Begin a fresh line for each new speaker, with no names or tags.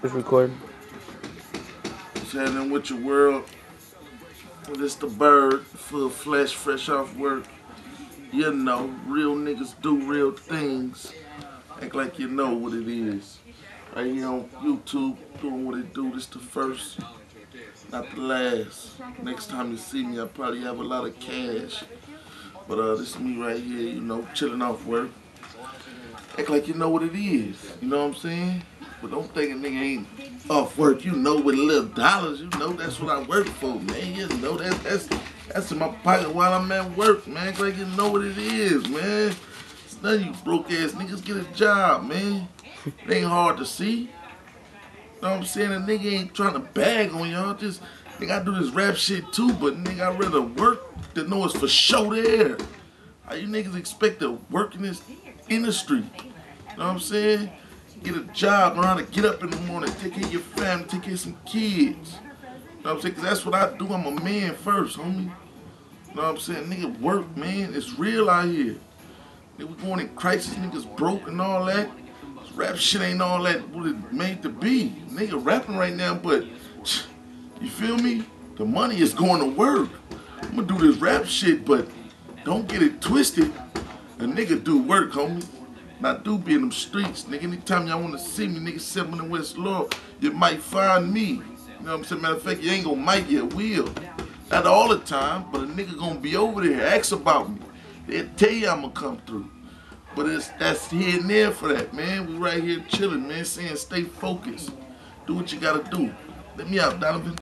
It's recording.
What's happening with your world? This the bird, full of flesh, fresh off work. You know, real niggas do real things. Act like you know what it is. Right here on YouTube, doing what it do. This the first, not the last. Next time you see me, I probably have a lot of cash. But this is me right here, you know, chilling off work. Act like you know what it is. You know what I'm saying? But don't think a nigga ain't off work. You know, with little dollars, you know that's what I work for, man. You know that's in my pocket while I'm at work, man. Act like you know what it is, man. It's none of you broke ass niggas get a job, man. It ain't hard to see. You know what I'm saying? A nigga ain't trying to bag on y'all. Just nigga, I do this rap shit too, but nigga, I rather work than know it's for show there. How you niggas expect to work in this industry? You know what I'm saying? Get a job, learn how to get up in the morning, take care of your family, take care of some kids. You know what I'm saying? Because that's what I do. I'm a man first, homie. You know what I'm saying? Nigga, work, man. It's real out here. Nigga, we going in crisis, niggas broke and all that. This rap shit ain't all that what it made to be. Nigga rapping right now, but you feel me? The money is going to work. I'm gonna do this rap shit, but don't get it twisted. A nigga do work, homie. Not do be in them streets, nigga. Anytime y'all wanna see me, nigga, 7 in West Law, you might find me. You know what I'm saying? Matter of fact, you ain't gonna might, you will. Not all the time, but a nigga gonna be over there, ask about me. They'll tell you I'm gonna come through. But that's here and there for that, man. We right here chilling, man, saying stay focused. Do what you gotta do. Let me out, Donovan.